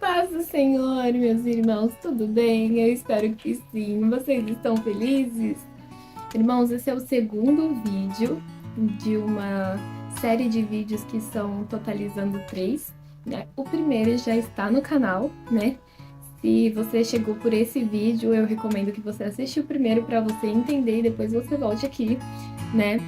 paz do Senhor, meus irmãos, tudo bem? Eu espero que sim. Vocês estão felizes? Irmãos, esse é o segundo vídeo de uma série de vídeos que são totalizando 3, né? O primeiro já está no canal, né? Se você chegou por esse vídeo, eu recomendo que você assista o primeiro para você entender e depois você volte aqui, né?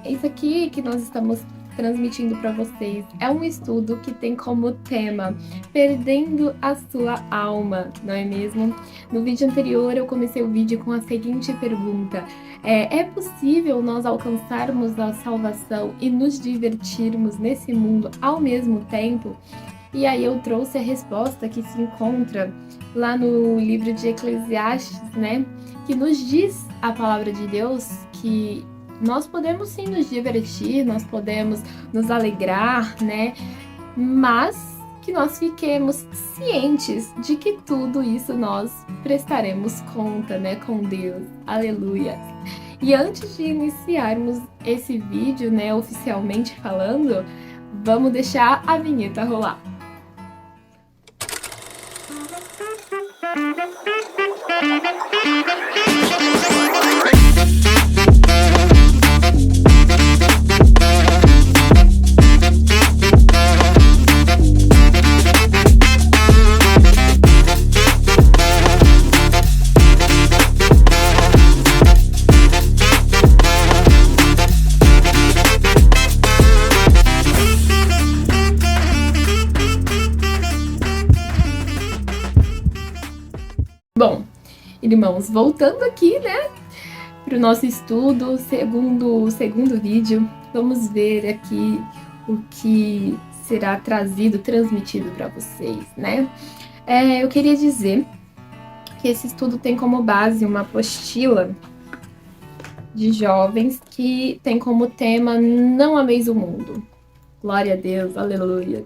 Isso aqui que nós estamos transmitindo para vocês é um estudo que tem como tema perdendo a sua alma, não é mesmo? No vídeo anterior eu comecei o vídeo com a seguinte pergunta: é possível nós alcançarmos a salvação e nos divertirmos nesse mundo ao mesmo tempo? E aí eu trouxe a resposta que se encontra lá no livro de Eclesiastes, né? Que nos diz a palavra de Deus que nós podemos sim nos divertir, nós podemos nos alegrar, né? Mas que nós fiquemos cientes de que tudo isso nós prestaremos conta, né, com Deus. Aleluia! E antes de iniciarmos esse vídeo, né, oficialmente falando, vamos deixar a vinheta rolar. Bom, irmãos, voltando aqui, né, para o nosso estudo, segundo vídeo, vamos ver aqui o que será trazido, transmitido para vocês, né? Eu queria dizer que esse estudo tem como base uma apostila de jovens que tem como tema Não Ameis o Mundo. Glória a Deus, aleluia.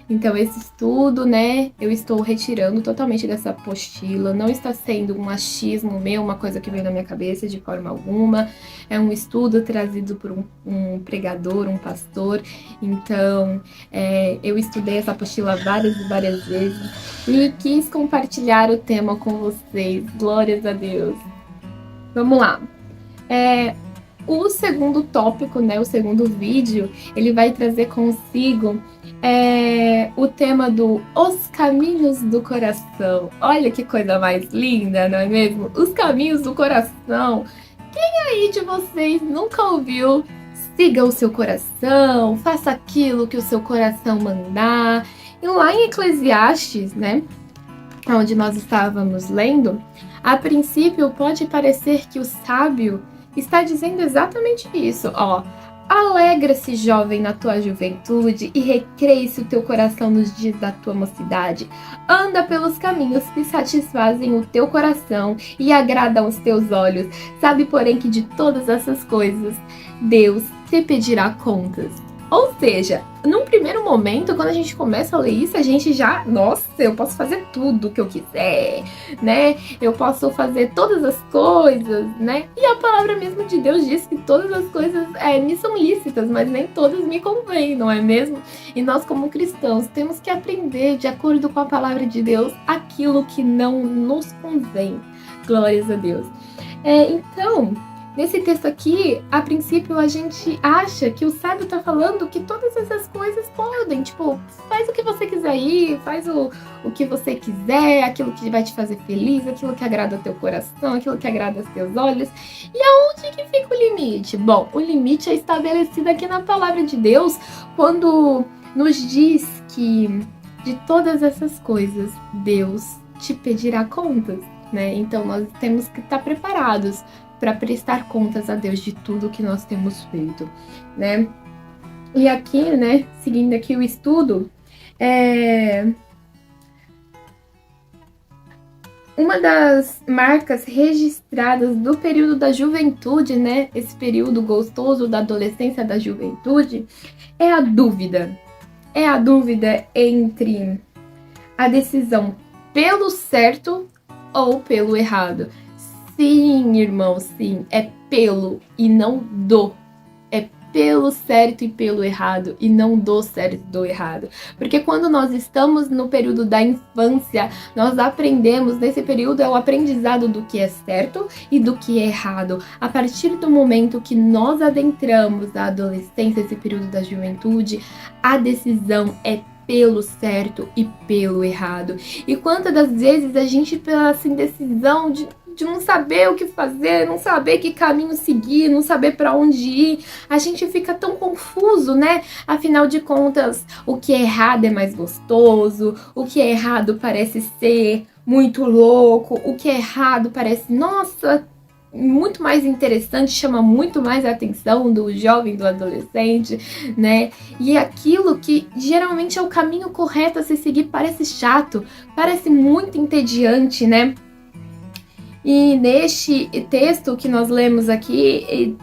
Então, esse estudo, né, eu estou retirando totalmente dessa apostila, não está sendo um achismo meu, uma coisa que veio na minha cabeça de forma alguma, é um estudo trazido por um pregador, um pastor, então, eu estudei essa apostila várias e várias vezes e quis compartilhar o tema com vocês, glórias a Deus. Vamos lá. O segundo tópico, né, o segundo vídeo, ele vai trazer consigo o tema Os Caminhos do Coração. Olha que coisa mais linda, não é mesmo? Os caminhos do coração. Quem aí de vocês nunca ouviu? Siga o seu coração, faça aquilo que o seu coração mandar. E lá em Eclesiastes, né, onde nós estávamos lendo, a princípio pode parecer que o sábio está dizendo exatamente isso, ó. Alegra-se, jovem, na tua juventude e recreie-se o teu coração nos dias da tua mocidade. Anda pelos caminhos que satisfazem o teu coração e agradam os teus olhos. Sabe, porém, que de todas essas coisas Deus te pedirá contas. Ou seja, num primeiro momento, quando a gente começa a ler isso, a gente já, nossa, eu posso fazer tudo que eu quiser, né? Eu posso fazer todas as coisas, né? E a palavra mesmo de Deus diz que todas as coisas me são lícitas, mas nem todas me convêm, não é mesmo? E nós, como cristãos, temos que aprender, de acordo com a palavra de Deus, aquilo que não nos convém. Glórias a Deus. Então, nesse texto aqui, a princípio a gente acha que o sábio tá falando que todas essas coisas podem, tipo, faz o que você quiser ir, faz o que você quiser, aquilo que vai te fazer feliz, aquilo que agrada ao teu coração, aquilo que agrada aos teus olhos. E aonde que fica o limite? Bom, o limite é estabelecido aqui na palavra de Deus, quando nos diz que de todas essas coisas Deus te pedirá contas, né? Então nós temos que estar preparados para prestar contas a Deus de tudo que nós temos feito, né? E aqui, né, seguindo aqui o estudo, uma das marcas registradas do período da juventude, né, esse período gostoso da adolescência, da juventude, é a dúvida. É a dúvida entre a decisão pelo certo ou pelo errado. Sim, irmão, sim, é pelo e não do. É pelo certo e pelo errado, e não do certo e do errado. Porque quando nós estamos no período da infância, nós aprendemos, nesse período é o aprendizado do que é certo e do que é errado. A partir do momento que nós adentramos a adolescência, esse período da juventude, a decisão é pelo certo e pelo errado. E quantas das vezes a gente, pela essa indecisão de não saber o que fazer, não saber que caminho seguir, não saber para onde ir, a gente fica tão confuso, né? Afinal de contas, o que é errado é mais gostoso, o que é errado parece ser muito louco, o que é errado parece, nossa, muito mais interessante, chama muito mais a atenção do jovem, do adolescente, né? E aquilo que geralmente é o caminho correto a se seguir parece chato, parece muito entediante, né? E neste texto que nós lemos aqui, e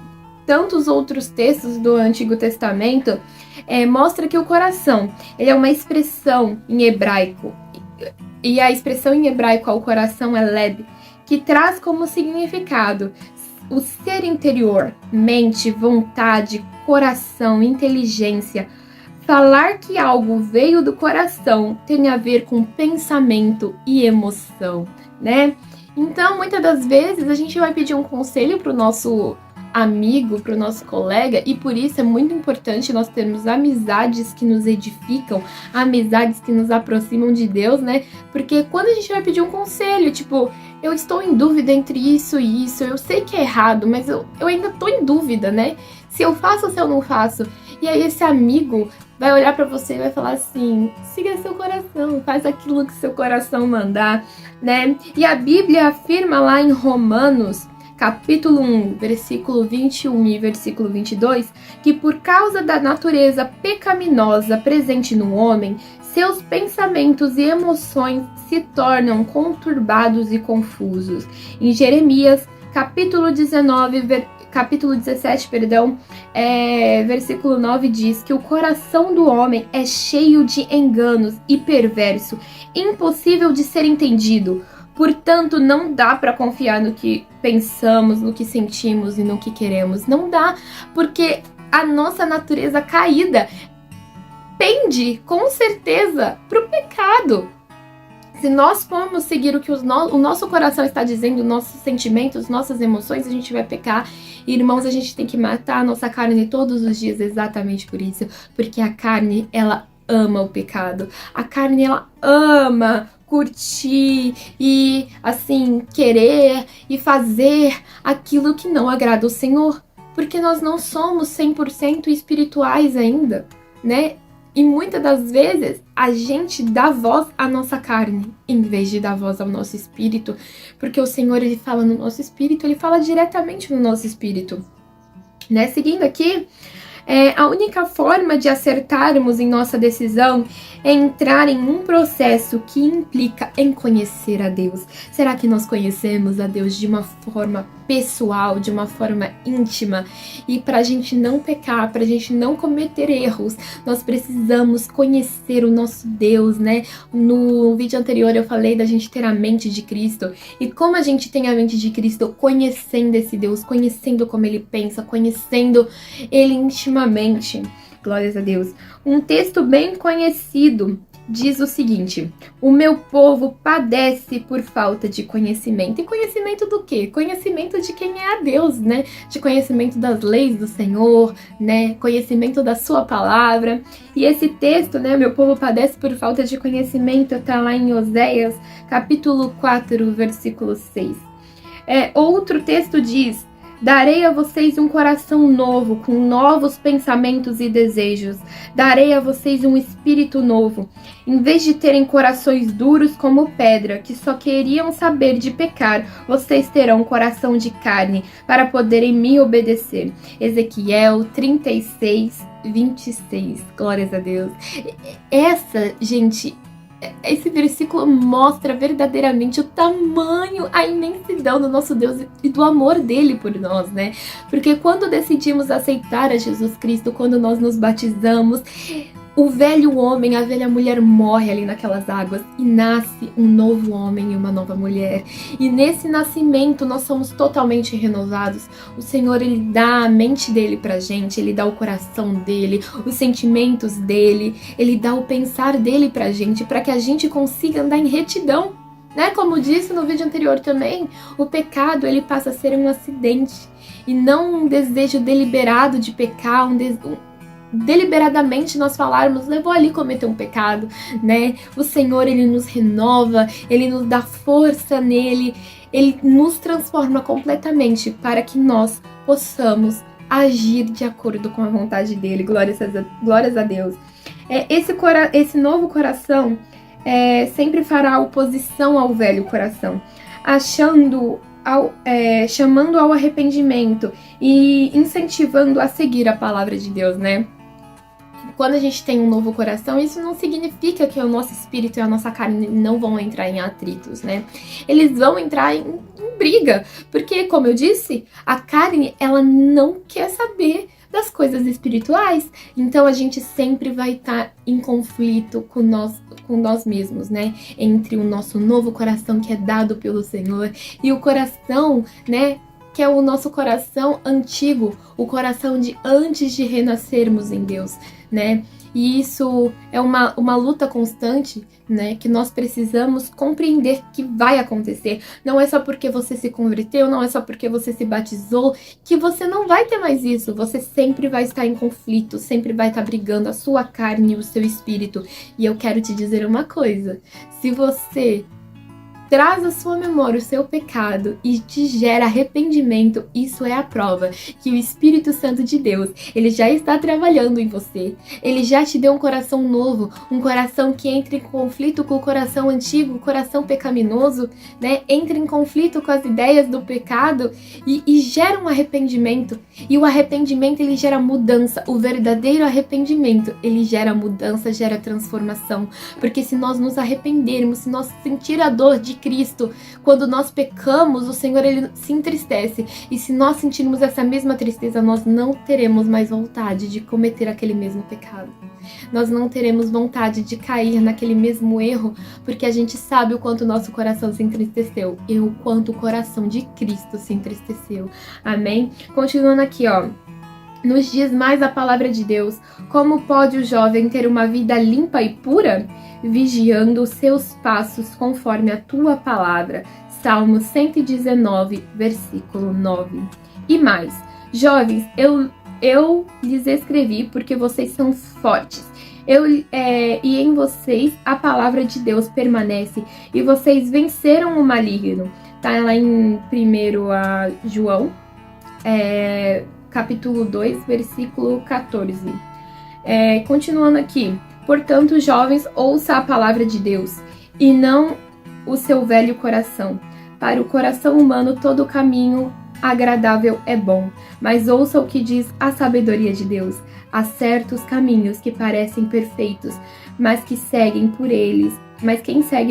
tantos outros textos do Antigo Testamento, mostra que o coração, ele é uma expressão em hebraico, e a expressão em hebraico ao coração é leb, que traz como significado o ser interior, mente, vontade, coração, inteligência. Falar que algo veio do coração tem a ver com pensamento e emoção, né? Então, muitas das vezes, a gente vai pedir um conselho para o nosso amigo, para o nosso colega, e por isso é muito importante nós termos amizades que nos edificam, amizades que nos aproximam de Deus, né? Porque quando a gente vai pedir um conselho, tipo, eu estou em dúvida entre isso e isso, eu sei que é errado, mas eu ainda estou em dúvida, né? Se eu faço ou se eu não faço. E aí esse amigo vai olhar para você e vai falar assim, siga seu coração, faz aquilo que seu coração mandar, né? E a Bíblia afirma lá em Romanos, capítulo 1, versículo 21 e versículo 22, que por causa da natureza pecaminosa presente no homem, seus pensamentos e emoções se tornam conturbados e confusos. Em Jeremias, capítulo 17, versículo 9 diz que o coração do homem é cheio de enganos e perverso, impossível de ser entendido. Portanto, não dá para confiar no que pensamos, no que sentimos e no que queremos. Não dá, porque a nossa natureza caída pende, com certeza, para o pecado. Se nós formos seguir o que o nosso coração está dizendo, nossos sentimentos, nossas emoções, a gente vai pecar. E, irmãos, a gente tem que matar a nossa carne todos os dias exatamente por isso. Porque a carne, ela ama o pecado. A carne, ela ama curtir e, assim, querer e fazer aquilo que não agrada o Senhor. Porque nós não somos 100% espirituais ainda, né? E muitas das vezes a gente dá voz à nossa carne, em vez de dar voz ao nosso espírito. Porque o Senhor, ele fala no nosso espírito, ele fala diretamente no nosso espírito. Né? Seguindo aqui, a única forma de acertarmos em nossa decisão é entrar em um processo que implica em conhecer a Deus. Será que nós conhecemos a Deus de uma forma pessoal, de uma forma íntima? E para a gente não pecar, para a gente não cometer erros, nós precisamos conhecer o nosso Deus, né? No vídeo anterior eu falei da gente ter a mente de Cristo. E como a gente tem a mente de Cristo? Conhecendo esse Deus, conhecendo como Ele pensa, conhecendo Ele intimamente. Glórias a Deus. Um texto bem conhecido diz o seguinte: o meu povo padece por falta de conhecimento. E conhecimento do quê? Conhecimento de quem é a Deus, né? De conhecimento das leis do Senhor, né? Conhecimento da sua palavra. E esse texto, né? Meu povo padece por falta de conhecimento, tá lá em Oséias, capítulo 4, versículo 6. Outro texto diz: darei a vocês um coração novo, com novos pensamentos e desejos. Darei a vocês um espírito novo. Em vez de terem corações duros como pedra, que só queriam saber de pecar, vocês terão um coração de carne, para poderem me obedecer. Ezequiel 36, 26. Glórias a Deus. Esse versículo mostra verdadeiramente o tamanho, a imensidão do nosso Deus e do amor dele por nós, né? Porque quando decidimos aceitar a Jesus Cristo, quando nós nos batizamos, O velho homem, a velha mulher morre ali naquelas águas e nasce um novo homem e uma nova mulher. E nesse nascimento nós somos totalmente renovados. O Senhor, Ele dá a mente dele pra gente, Ele dá o coração dele, os sentimentos dele, Ele dá o pensar dele pra gente, para que a gente consiga andar em retidão. Né? Como disse no vídeo anterior também, o pecado ele passa a ser um acidente e não um desejo deliberado de pecar, deliberadamente nós falarmos, eu vou ali cometer um pecado, né? O Senhor, Ele nos renova, Ele nos dá força nele, Ele nos transforma completamente para que nós possamos agir de acordo com a vontade dele. Glórias a Deus. Esse novo coração sempre fará oposição ao velho coração, chamando ao arrependimento e incentivando a seguir a palavra de Deus, né? Quando a gente tem um novo coração, isso não significa que o nosso espírito e a nossa carne não vão entrar em atritos, né? Eles vão entrar em briga, porque, como eu disse, a carne, ela não quer saber das coisas espirituais, então a gente sempre vai estar em conflito com nós mesmos, né? Entre o nosso novo coração que é dado pelo Senhor e o coração, né? Que é o nosso coração antigo, o coração de antes de renascermos em Deus, né? E isso é uma luta constante, né? Que nós precisamos compreender que vai acontecer. Não é só porque você se converteu, não é só porque você se batizou, que você não vai ter mais isso. Você sempre vai estar em conflito, sempre vai estar brigando a sua carne e o seu espírito. E eu quero te dizer uma coisa. Se você traz à sua memória o seu pecado e te gera arrependimento, isso é a prova que o Espírito Santo de Deus, ele já está trabalhando em você. Ele já te deu um coração novo, um coração que entra em conflito com o coração antigo, o coração pecaminoso, né? Entra em conflito com as ideias do pecado e gera um arrependimento. E o arrependimento, ele gera mudança. O verdadeiro arrependimento, ele gera mudança, gera transformação. Porque se nós nos arrependermos, se nós sentir a dor de Cristo, quando nós pecamos, o Senhor, ele se entristece. E se nós sentirmos essa mesma tristeza, nós não teremos mais vontade de cometer aquele mesmo pecado. Nós não teremos vontade de cair naquele mesmo erro, porque a gente sabe o quanto o nosso coração se entristeceu e o quanto o coração de Cristo se entristeceu. Amém? Continuando aqui, ó. Nos diz mais a palavra de Deus: como pode o jovem ter uma vida limpa e pura? Vigiando os seus passos conforme a tua palavra. Salmo 119, versículo 9. E mais, jovens, eu lhes escrevi porque vocês são fortes. E em vocês a palavra de Deus permanece e vocês venceram o maligno. Tá lá em 1 João, capítulo 2, versículo 14. Continuando aqui. Portanto, jovens, ouça a palavra de Deus, e não o seu velho coração. Para o coração humano, todo caminho agradável é bom, mas ouça o que diz a sabedoria de Deus. Há certos caminhos que parecem perfeitos, mas quem segue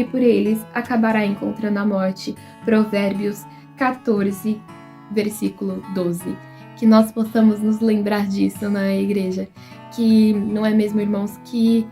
por eles acabará encontrando a morte. Provérbios 14, versículo 12. Que nós possamos nos lembrar disso na igreja. Que não é mesmo, irmãos, que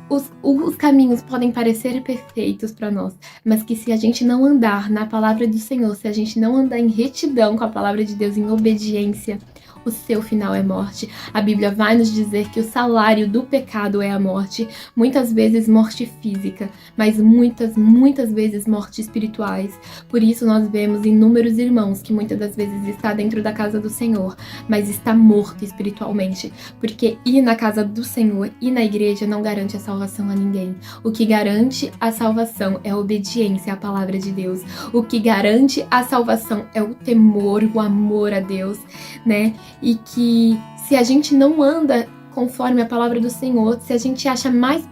os caminhos podem parecer perfeitos para nós, mas que se a gente não andar na palavra do Senhor, se a gente não andar em retidão com a palavra de Deus, em obediência, o seu final é morte. A Bíblia vai nos dizer que o salário do pecado é a morte, muitas vezes morte física, mas muitas vezes morte espirituais. Por isso nós vemos inúmeros irmãos que muitas das vezes está dentro da casa do Senhor, mas está morto espiritualmente, porque ir na casa do Senhor e na igreja não garante a salvação a ninguém. O que garante a salvação é a obediência à palavra de Deus. O que garante a salvação é o temor, o amor a Deus, né? E que se a gente não anda conforme a palavra do Senhor, se a gente acha mais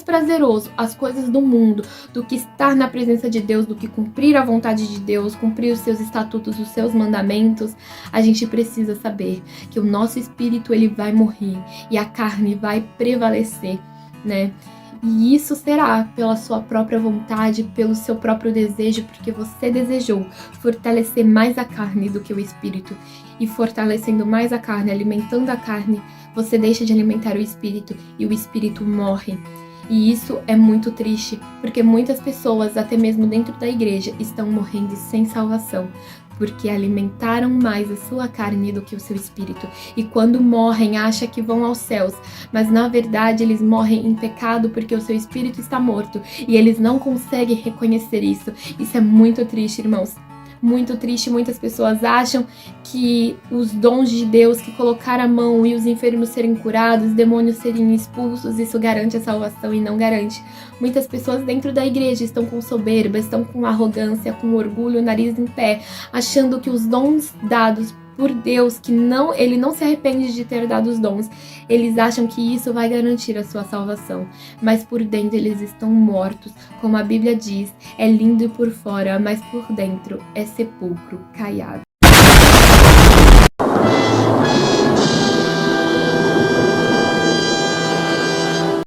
prazeroso as coisas do mundo do que estar na presença de Deus, do que cumprir a vontade de Deus, cumprir os seus estatutos, os seus mandamentos, a gente precisa saber que o nosso espírito ele vai morrer e a carne vai prevalecer, né? E isso será pela sua própria vontade, pelo seu próprio desejo, porque você desejou fortalecer mais a carne do que o espírito. E fortalecendo mais a carne, alimentando a carne, você deixa de alimentar o espírito e o espírito morre. E isso é muito triste, porque muitas pessoas, até mesmo dentro da igreja, estão morrendo sem salvação, porque alimentaram mais a sua carne do que o seu espírito. E quando morrem, acham que vão aos céus, mas na verdade eles morrem em pecado porque o seu espírito está morto e eles não conseguem reconhecer isso. Isso é muito triste, irmãos. Muito triste, muitas pessoas acham que os dons de Deus, que colocar a mão e os enfermos serem curados, demônios serem expulsos, isso garante a salvação e não garante. Muitas pessoas dentro da igreja estão com soberba, estão com arrogância, com orgulho, nariz em pé, achando que os dons dados por Deus, que ele não se arrepende de ter dado os dons, eles acham que isso vai garantir a sua salvação, mas por dentro eles estão mortos, como a Bíblia diz, é lindo por fora, mas por dentro é sepulcro caiado.